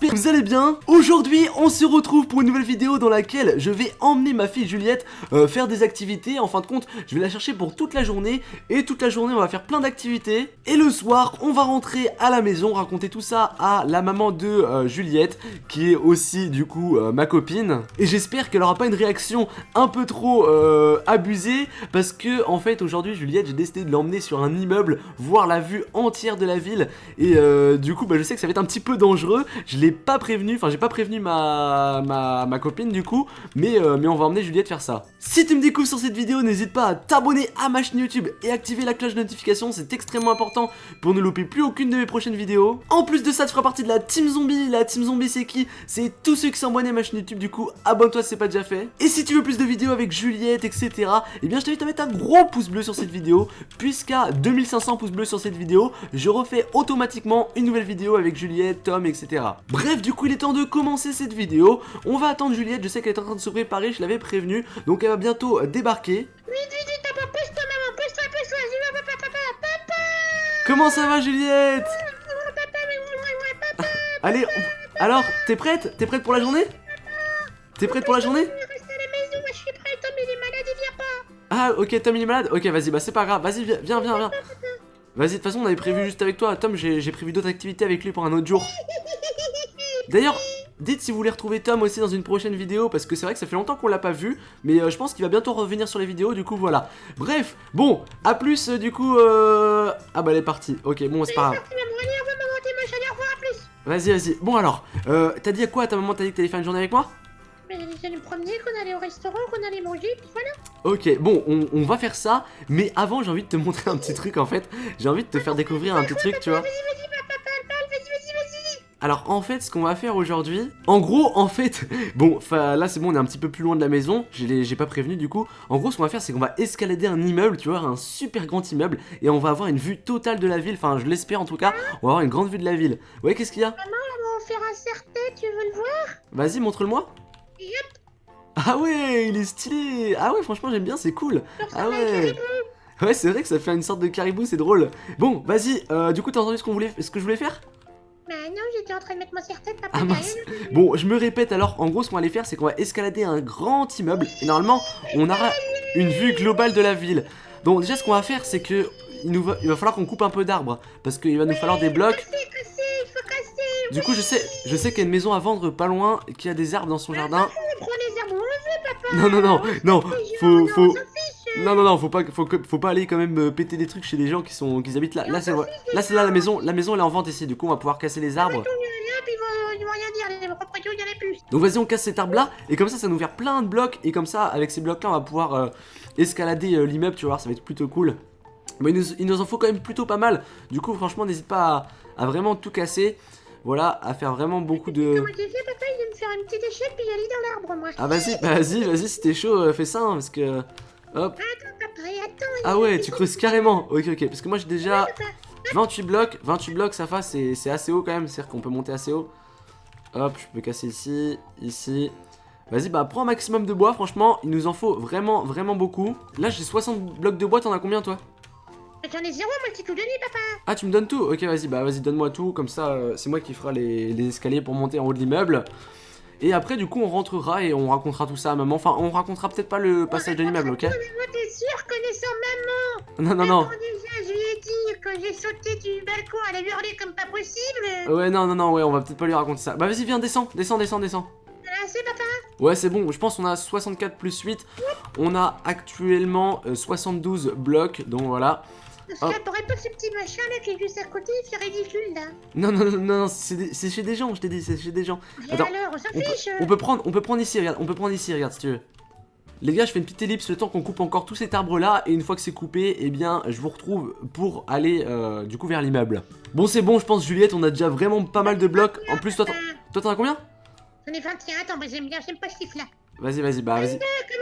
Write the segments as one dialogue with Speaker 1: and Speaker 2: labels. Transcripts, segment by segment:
Speaker 1: j'espère que vous allez bien. Aujourd'hui on se retrouve pour une nouvelle vidéo dans laquelle je vais emmener ma fille Juliette faire des activités. En fin de compte je vais la chercher pour toute la journée. Et toute la journée on va faire plein d'activités. Et le soir on va rentrer à la maison, raconter tout ça à la maman de Juliette, qui est aussi du coup ma copine. Et j'espère qu'elle aura pas une réaction un peu trop abusée, parce que en fait aujourd'hui Juliette, j'ai décidé de l'emmener sur un immeuble, voir la vue entière de la ville. Et du coup je sais que ça va être un petit peu dangereux. Je l'ai pas prévenu, enfin j'ai pas prévenu ma copine du coup, mais on va emmener Juliette faire ça. Si tu me découvres sur cette vidéo, n'hésite pas à t'abonner à ma chaîne YouTube et activer la cloche de notification, c'est extrêmement important pour ne louper plus aucune de mes prochaines vidéos. En plus de ça, tu feras partie de la Team Zombie. La Team Zombie c'est qui? C'est tous ceux qui sont abonnés à ma chaîne YouTube, du coup abonne-toi si c'est pas déjà fait. Et si tu veux plus de vidéos avec Juliette, etc., eh bien je t'invite à mettre un gros pouce bleu sur cette vidéo, puisqu'à 2500 pouces bleus sur cette vidéo, je refais automatiquement une nouvelle vidéo avec Juliette, Tom, etc. Bref, du coup il est temps de commencer cette vidéo. On va attendre Juliette, je sais qu'elle est en train de se préparer, je l'avais prévenue, donc elle va bientôt débarquer. Comment ça va Juliette? Allez, alors, t'es prête? T'es prête pour la journée? T'es prête pour la journée? Ah ok, Tom il est malade? Ok, vas-y, bah c'est pas grave, vas-y, viens. Vas-y, de toute façon on avait prévu juste avec toi, Tom, j'ai prévu d'autres activités avec lui pour un autre jour. D'ailleurs, dites si vous voulez retrouver Tom aussi dans une prochaine vidéo, parce que c'est vrai que ça fait longtemps qu'on l'a pas vu, mais je pense qu'il va bientôt revenir sur les vidéos, du coup voilà. Bref, bon, à plus du coup Ah bah elle est partie, ok, bon c'est pas grave. Vas-y, bon alors, t'as dit à quoi à ta maman? T'as dit que t'allais faire une journée avec moi?
Speaker 2: Mais j'allais me promener, qu'on allait au restaurant, qu'on allait manger, puis voilà.
Speaker 1: Ok, bon, on va faire ça, mais avant j'ai envie de te montrer un petit truc en fait. J'ai envie de te faire découvrir un petit truc, tu vois.
Speaker 2: Vas-y, papa, vas-y.
Speaker 1: Alors en fait, ce qu'on va faire aujourd'hui, en gros, en fait, bon, là c'est bon, on est un petit peu plus loin de la maison, j'ai pas prévenu du coup. En gros, ce qu'on va faire, c'est qu'on va escalader un immeuble, tu vois, un super grand immeuble, et on va avoir une vue totale de la ville, enfin je l'espère en tout cas, on va avoir une grande vue de la ville. Ouais, qu'est-ce qu'il y a?
Speaker 2: Maman, on va faire un serre-tête, tu veux le voir?
Speaker 1: Vas-y, montre-le-moi.
Speaker 2: Yep.
Speaker 1: Ah ouais, il est stylé. Ah ouais, franchement j'aime bien, c'est cool. Ah ouais. Ouais, c'est vrai que ça fait une sorte de caribou, c'est drôle. Bon, vas-y, du coup t'as entendu ce que je voulais faire?
Speaker 2: Bah non, j'étais en train de mettre mon serre-tête, papa.
Speaker 1: Ah mince. Bon, je me répète alors, en gros ce qu'on va aller faire, c'est qu'on va escalader un grand immeuble, et normalement on aura une vue globale de la ville. Donc déjà ce qu'on va faire, c'est que il va falloir qu'on coupe un peu d'arbres, parce qu'il va nous falloir des blocs.
Speaker 2: Il faut casser.
Speaker 1: Du coup je sais qu'il y a une maison à vendre pas loin, et qu'il y a des arbres dans son jardin.
Speaker 2: On prend les arbres, on le veut, papa.
Speaker 1: Non, faut...
Speaker 2: On
Speaker 1: Non, faut pas aller quand même péter des trucs chez des gens qui habitent là. Là c'est là la maison elle est en vente ici, du coup on va pouvoir casser les arbres.
Speaker 2: Ils vont rien dire, les propriétaires, il y en a plus.
Speaker 1: Donc vas-y, on casse cet arbre là, et comme ça va nous faire plein de blocs, et comme ça avec ces blocs là on va pouvoir escalader l'immeuble, tu vois, ça va être plutôt cool. Mais il nous en faut quand même plutôt pas mal, du coup franchement n'hésite pas à vraiment tout casser. Voilà, à faire vraiment beaucoup de...
Speaker 2: Comment j'ai fait, papa? Il vient me faire une petite échelle, puis y aller dans l'arbre, moi.
Speaker 1: Ah vas-y, si t'es chaud, fais ça, hein, parce que... Hop.
Speaker 2: Attends, papa, attends.
Speaker 1: Ah ouais, tu creuses carrément. Ok, parce que moi j'ai déjà...
Speaker 2: Papa.
Speaker 1: 28 blocs, ça va, c'est assez haut quand même, c'est-à-dire qu'on peut monter assez haut. Hop, je peux casser ici. Vas-y, bah prends un maximum de bois, franchement, il nous en faut vraiment beaucoup. Là j'ai 60 blocs de bois, t'en as combien toi?
Speaker 2: J'en ai zéro, moi, c'est tout donné, papa.
Speaker 1: Ah, tu me donnes tout? Ok, vas-y, donne-moi tout, comme ça c'est moi qui fera les escaliers pour monter en haut de l'immeuble. Et après du coup on rentrera et on racontera tout ça à maman. Enfin on racontera peut-être pas le passage de l'immeuble, ok?
Speaker 2: Mais moi, t'es sûr, connaissant maman?
Speaker 1: Non.
Speaker 2: Quand déjà, je lui ai dit que j'ai sauté du balcon, elle a hurlé comme pas possible.
Speaker 1: Ouais, non, ouais, on va peut-être pas lui raconter ça. Bah vas-y, viens, descends.
Speaker 2: Ah, c'est papa.
Speaker 1: Ouais, c'est bon, je pense qu'on a 64 plus 8. On a actuellement 72 blocs, donc voilà.
Speaker 2: Parce que t'aurais pas ce petit machin là qui est juste à côté, c'est ridicule là.
Speaker 1: Non, c'est chez des gens, je t'ai dit, c'est chez des gens.
Speaker 2: Et
Speaker 1: Attends,
Speaker 2: alors, on s'en fiche.
Speaker 1: on peut prendre ici, regarde si tu veux. Les gars, je fais une petite ellipse le temps qu'on coupe encore tout cet arbre là, et une fois que c'est coupé, eh bien je vous retrouve pour aller du coup vers l'immeuble. Bon, c'est bon, je pense Juliette, on a déjà vraiment pas mal de blocs. En plus, toi t'en as combien?
Speaker 2: J'en ai 21, attends, mais j'aime pas ce chiffre là.
Speaker 1: Vas-y, vas-y,
Speaker 2: Comme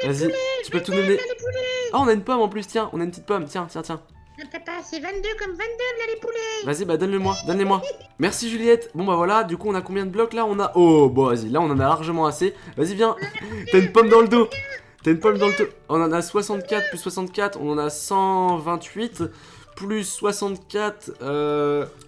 Speaker 2: les poulets,
Speaker 1: tu peux tout
Speaker 2: 22,
Speaker 1: donner.
Speaker 2: là, les poulets.
Speaker 1: Ah, on a une pomme en plus, tiens, on a une petite pomme, tiens.
Speaker 2: Non, papa, c'est 22 comme 22 là, les poulets.
Speaker 1: Vas-y, bah donne-les-moi. Merci Juliette. Bon bah voilà, du coup on a combien de blocs là? On a... Oh, bon vas-y, là on en a largement assez. Vas-y, viens. T'as une pomme dans le dos. On en a 64 plus 64, on en a 128 plus 64,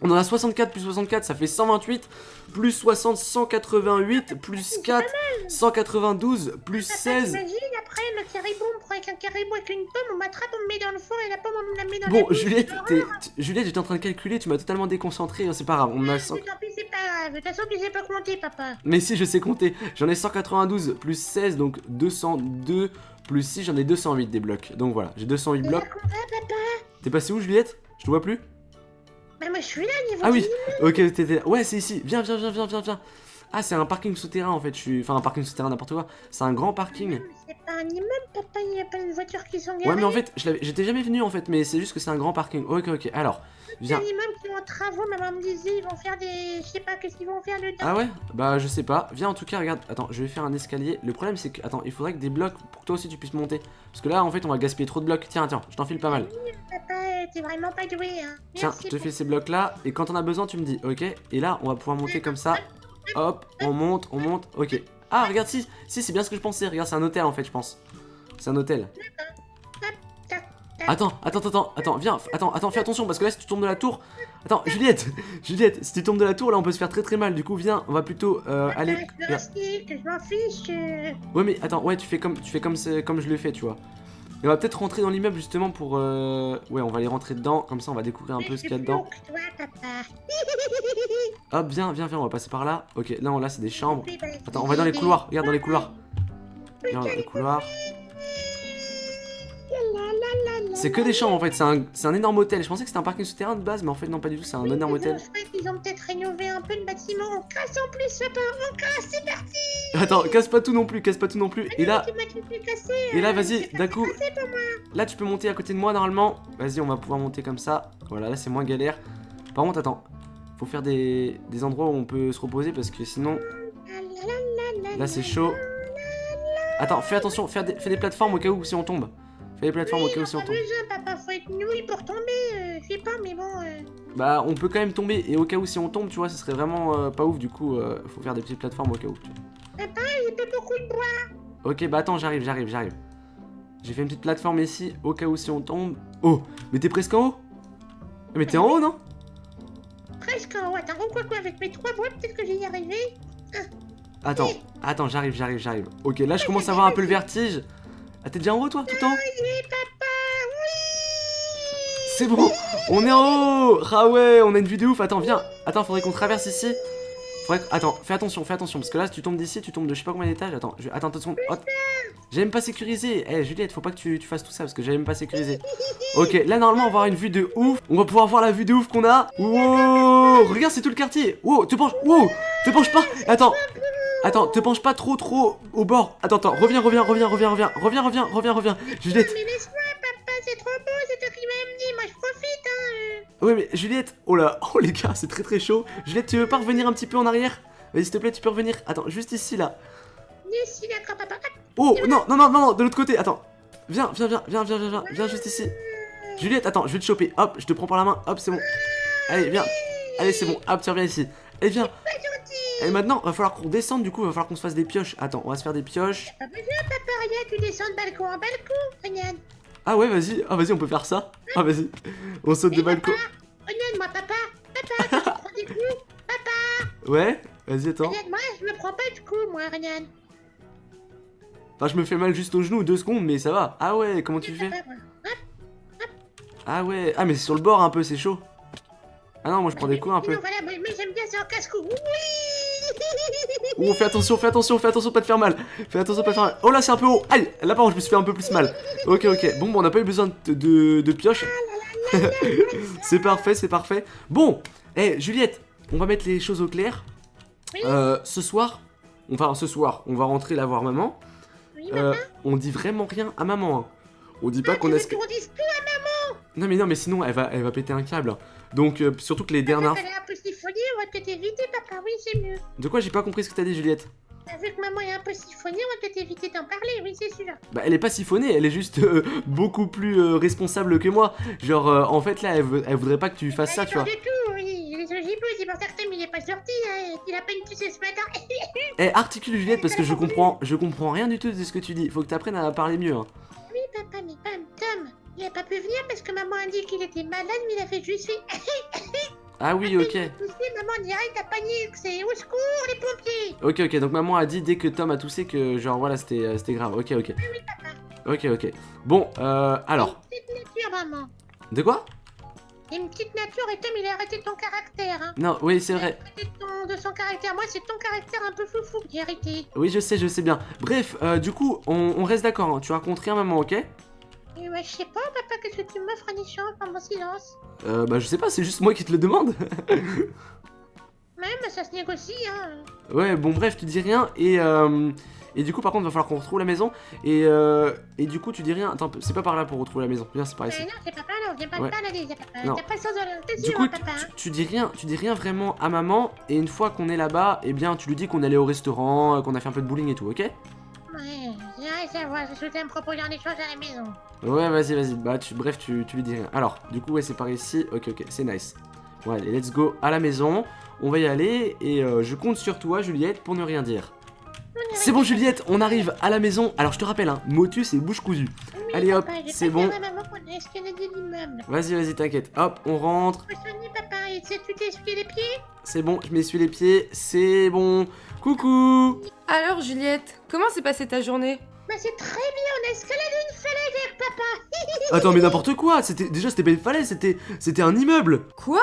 Speaker 1: on en a 64 plus 64, ça fait 128, plus 60, 188, plus 4, 192, plus
Speaker 2: Papa,
Speaker 1: 16.
Speaker 2: t'imagines, après, le caribou, on prend avec un caribou avec une pomme, on m'attrape, on me met dans le fond, et la pomme, on me la met dans la
Speaker 1: Bon,
Speaker 2: bouche.
Speaker 1: Juliette, Juliette, j'étais en train de calculer, tu m'as totalement déconcentré, hein, c'est pas grave, on a 100...
Speaker 2: Tant pis, c'est pas grave. De toute façon, tu sais pas compter, papa.
Speaker 1: Mais si, je sais compter, j'en ai 192 plus 16, donc 202, plus 6, j'en ai 208 des blocs. Donc voilà, j'ai 208
Speaker 2: Et
Speaker 1: blocs.
Speaker 2: là, qu'on va, papa?
Speaker 1: T'es passé où, Juliette? Je te vois plus?
Speaker 2: Bah, moi, je suis là, niveau
Speaker 1: Ah oui,
Speaker 2: 10 000.
Speaker 1: ok, t'étais là. Ouais, c'est ici, viens, viens, viens, viens, viens, viens. Ah, c'est un parking souterrain en fait, enfin un parking souterrain n'importe quoi, c'est un grand parking.
Speaker 2: Non, mais c'est pas un immeuble, papa, il y a pas une voiture qui sont garées.
Speaker 1: Ouais mais en fait, j'étais jamais venu en fait, mais c'est juste que c'est un grand parking. Ok, ok, alors,
Speaker 2: C'est
Speaker 1: viens.
Speaker 2: un immeuble qui est en travaux, maman me disait, ils vont faire des... Je sais pas, qu'est-ce qu'ils vont faire dedans.
Speaker 1: Ah ouais? Bah je sais pas, viens en tout cas, regarde, attends, je vais faire un escalier. Le problème c'est que, attends, il faudrait que des blocs pour que toi aussi tu puisses monter. Parce que là en fait on va gaspiller trop de blocs. Tiens, tiens, je t'en file pas mal.
Speaker 2: Papa, t'es vraiment pas doué, hein.
Speaker 1: Tiens,
Speaker 2: Merci
Speaker 1: je te fais ces blocs là, et quand on a besoin tu me dis, ok? Et là on va pouvoir monter comme ça. Hop, on monte, ok. Ah regarde, si, c'est bien ce que je pensais, regarde, c'est un hôtel en fait je pense. C'est un hôtel. Attends, viens, attends, fais attention parce que là si tu tombes de la tour. Attends, Juliette, Juliette, si tu tombes de la tour là on peut se faire très très mal. Du coup, viens, on va plutôt aller.
Speaker 2: Je veux rester, que je m'en fiche.
Speaker 1: Ouais, mais attends, ouais, tu fais comme je le fais, tu vois. Et on va peut-être rentrer dans l'immeuble justement pour. Ouais, on va aller rentrer dedans, comme ça on va découvrir un peu ce qu'il y a dedans.
Speaker 2: Toi, papa.
Speaker 1: Hop, viens, on va passer par là. Ok, là c'est des chambres. Attends, on va dans les couloirs, regarde dans les couloirs. Viens dans les couloirs. C'est que des chambres en fait, c'est un énorme hôtel. Je pensais que c'était un parking souterrain de base, mais en fait non pas du tout, c'est un énorme hôtel.
Speaker 2: Je crois qu'ils ont peut-être rénové un peu le bâtiment. On casse en plus, papa, on casse, c'est parti.
Speaker 1: Attends, casse pas tout non plus. Et là,
Speaker 2: Tu m'as tout fait casser.
Speaker 1: vas-y, d'un coup, là tu peux monter à côté de moi normalement. Vas-y, on va pouvoir monter comme ça. Voilà, là c'est moins galère. Par contre, attends, faut faire des endroits où on peut se reposer parce que sinon, là c'est chaud. Attends, fais attention, fais des plateformes au cas où si on tombe. Fais des plateformes au cas où si on tombe.
Speaker 2: Papa, faut être nouille pour tomber. Je sais pas, mais bon.
Speaker 1: Bah, on peut quand même tomber et au cas où si on tombe, tu vois, ce serait vraiment pas ouf. Du coup, faut faire des petites plateformes au cas où.
Speaker 2: Papa, j'ai pas beaucoup de bois.
Speaker 1: Ok, bah attends, j'arrive. J'ai fait une petite plateforme ici au cas où si on tombe. Oh, mais t'es presque en haut. Mais t'es en haut, non?
Speaker 2: Presque en haut. Attends, quoi, avec mes 3 bois, peut-être que j'y y arriver.
Speaker 1: Attends, j'arrive. Ok, là je commence à avoir un peu le vertige. Ah, t'es déjà en haut toi, tout en haut?
Speaker 2: Oui, papa, oui.
Speaker 1: C'est bon, on est en haut. Ah ouais, on a une vue de ouf. Attends, viens. Attends, faudrait qu'on traverse ici. Attends, fais attention, parce que là si tu tombes d'ici, tu tombes de je sais pas combien d'étages. Attends, attends, j'ai même pas sécurisé. Eh Juliette, faut pas que tu fasses tout ça parce que j'ai même pas sécurisé. Ok, là normalement on va avoir une vue de ouf. On va pouvoir voir la vue de ouf qu'on a. Wow, regarde, c'est tout le quartier. Wow, te penche pas. Attends, te penche pas trop au bord. Attends, reviens. Juliette.
Speaker 2: Mais laisse-moi, papa, c'est trop beau, c'est toi qui m'as dit. Moi, je profite, hein.
Speaker 1: Ouais, mais Juliette, oh là, oh les gars, c'est très chaud. Juliette, tu veux pas revenir un petit peu en arrière? Vas-y, s'il te plaît, tu peux revenir. Attends, juste ici, là.
Speaker 2: Ici, d'accord, papa.
Speaker 1: Oh, non, de l'autre côté, attends. Viens juste ici. Juliette, attends, je vais te choper. Hop, je te prends par la main. Hop, c'est bon. Allez, viens. Allez, c'est bon. Hop, tu reviens ici. Allez, viens. Et maintenant, va falloir qu'on descende, du coup, va falloir qu'on se fasse des pioches. Attends, on va se faire des pioches.
Speaker 2: Pas besoin, papa, regarde, tu descends de balcon en balcon, regarde.
Speaker 1: Ah ouais, vas-y, on peut faire ça. Ah, vas-y. On saute de balcon.
Speaker 2: Regarde-moi, papa, tu me prends des coups, papa.
Speaker 1: Ouais, vas-y, attends.
Speaker 2: Regarde, moi, je me prends pas de coups, moi, regarde.
Speaker 1: Enfin, je me fais mal juste au genou 2 secondes, mais ça va. Ah ouais, comment tu fais? Ah ouais, mais c'est sur le bord un peu, c'est chaud. Ah non, moi je prends des coups un peu.
Speaker 2: Non, voilà, mais j'aime bien, c'est en casse-cou. Oui.
Speaker 1: Oh, fais attention, pas te faire mal. Oh là, c'est un peu haut. Aïe, là par contre, je me suis fait un peu plus mal. Ok. Bon, on n'a pas eu besoin de pioche. C'est parfait. Bon, Juliette, on va mettre les choses au clair.
Speaker 2: Oui.
Speaker 1: Ce soir, on va rentrer là voir maman.
Speaker 2: Oui, maman.
Speaker 1: On dit vraiment rien à maman. Hein. On dit pas qu'on a...
Speaker 2: On dit tout à maman.
Speaker 1: Non, mais sinon, elle va péter un câble. Donc, surtout que les dernières...
Speaker 2: Elle est un peu siphonnée, on va peut-être éviter, papa, oui, c'est mieux.
Speaker 1: De quoi? J'ai pas compris ce que t'as dit, Juliette.
Speaker 2: Vu que maman est un peu siphonnée, on va peut-être éviter d'en parler, oui, c'est sûr.
Speaker 1: Bah, elle est pas siphonnée, elle est juste beaucoup plus responsable que moi. Genre, en fait, là, elle voudrait pas que tu fasses ça, tu vois.
Speaker 2: Pas du tout, oui, il est ogibeau, c'est pour ça que Tom, il est pas sorti, hein, il a pas une tuce ce matin.
Speaker 1: Articule, Juliette, parce que je comprends rien du tout de ce que tu dis. Faut que t'apprennes à parler mieux. Hein.
Speaker 2: Oui, papa, mais Tom, Il a pas pu venir parce que maman a dit qu'il était malade, mais il a fait juste fait...
Speaker 1: Ah oui, ok.
Speaker 2: Maman direct a panique, c'est au secours les pompiers.
Speaker 1: Ok, donc maman a dit dès que Tom a toussé que genre voilà c'était grave. Ok.
Speaker 2: Oui, papa.
Speaker 1: Ok. Bon, alors.
Speaker 2: Une petite nature, maman.
Speaker 1: De quoi?
Speaker 2: Une petite nature et Tom, il a arrêté ton caractère, hein.
Speaker 1: Non, oui, c'est vrai.
Speaker 2: Il a arrêté de son caractère. Moi, c'est ton caractère un peu foufou qui a arrêté.
Speaker 1: Oui, je sais bien. Bref, du coup, on reste d'accord, hein. Tu racontes rien, maman, ok?
Speaker 2: Et ouais, je sais pas, papa, qu'est-ce que tu m'offres en échange pour mon silence?
Speaker 1: Bah, je sais pas, c'est juste moi qui te le demande.
Speaker 2: Même, ça se négocie, hein.
Speaker 1: Ouais, bon, bref, tu dis rien et du coup, par contre, va falloir qu'on retrouve la maison et du coup, tu dis rien. Attends, c'est pas par là pour retrouver la maison. Viens, c'est par ici.
Speaker 2: Non, c'est papa, là, on vient pas
Speaker 1: Ouais.
Speaker 2: de balader, papa.
Speaker 1: Non.
Speaker 2: T'as pas le sens de la
Speaker 1: Du
Speaker 2: t'es
Speaker 1: coup,
Speaker 2: sûr, papa, hein.
Speaker 1: tu dis rien vraiment à maman et une fois qu'on est là-bas, eh bien, tu lui dis qu'on est allé au restaurant, qu'on a fait un peu de bowling et tout, ok?
Speaker 2: Ouais, ça va, je souhaitais me proposer en échange à la maison.
Speaker 1: Ouais, vas-y. Bah, bref, tu lui dis rien. Alors, du coup, ouais, c'est par ici. Ok, c'est nice. Bon, allez, let's go à la maison. On va y aller et je compte sur toi, Juliette, pour ne rien dire. C'est bon, Juliette, on arrive à la maison. Alors, je te rappelle, hein, motus et bouche cousue.
Speaker 2: Oui,
Speaker 1: Allez, hop,
Speaker 2: papa, j'ai
Speaker 1: c'est
Speaker 2: pas
Speaker 1: bon.
Speaker 2: dit à maman qu'on a escaladé l'immeuble.
Speaker 1: Vas-y, t'inquiète. Hop, on rentre.
Speaker 2: Faut soigner, papa, et tu t'es essuyé les pieds?
Speaker 1: C'est bon, je m'essuie les pieds. C'est bon. Coucou.
Speaker 3: Alors Juliette, comment s'est passée ta journée?
Speaker 2: Bah, c'est très bien, on a escaladé une falaise avec papa.
Speaker 1: Attends, mais n'importe quoi. C'était pas une falaise, c'était un immeuble.
Speaker 3: Quoi?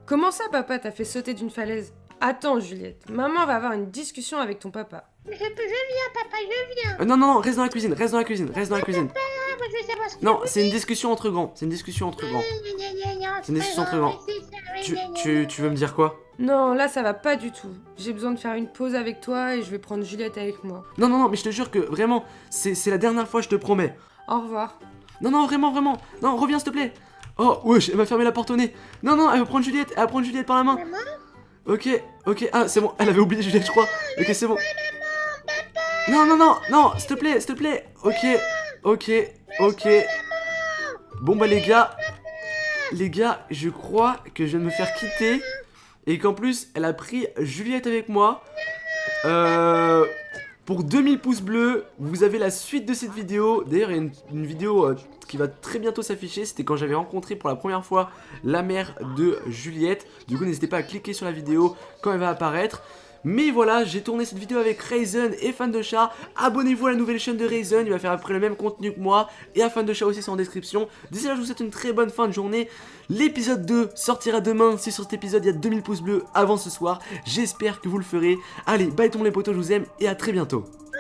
Speaker 3: Comment ça papa t'a fait sauter d'une falaise? Attends Juliette, maman va avoir une discussion avec ton papa.
Speaker 2: Je viens, papa, je viens.
Speaker 1: Non, reste dans la cuisine.
Speaker 2: Ah, moi, je veux savoir ce que
Speaker 1: Non,
Speaker 2: vous
Speaker 1: c'est une discussion entre grands. C'est une discussion entre grands. C'est une discussion entre grands. Tu veux me dire quoi?
Speaker 3: Non, là ça va pas du tout. J'ai besoin de faire une pause avec toi et je vais prendre Juliette avec moi.
Speaker 1: Non, mais je te jure que vraiment, c'est la dernière fois, je te promets.
Speaker 3: Au revoir.
Speaker 1: Non, vraiment. Non, reviens s'il te plaît. Oh, wesh, elle m'a fermé la porte au nez. Non, elle va prendre Juliette par la main.
Speaker 2: Maman?
Speaker 1: Ok, ah, c'est bon, elle avait oublié Juliette, je crois. Ok, c'est bon. Non, s'il te plaît. Ok. Bon, bah, les gars, je crois que je viens de me faire quitter. Et qu'en plus, elle a pris Juliette avec moi. Pour 2000 pouces bleus, vous avez la suite de cette vidéo. D'ailleurs, il y a une vidéo qui va très bientôt s'afficher. C'était quand j'avais rencontré pour la première fois la mère de Juliette. Du coup, n'hésitez pas à cliquer sur la vidéo quand elle va apparaître. Mais voilà, j'ai tourné cette vidéo avec Raisin et Fan de Chat. Abonnez-vous à la nouvelle chaîne de Raisin, il va faire après le même contenu que moi. Et à Fan de Chat aussi, c'est en description. D'ici là, je vous souhaite une très bonne fin de journée. L'épisode 2 sortira demain. Si sur cet épisode, il y a 2000 pouces bleus avant ce soir, j'espère que vous le ferez. Allez, bye tout le monde les potos, je vous aime et à très bientôt.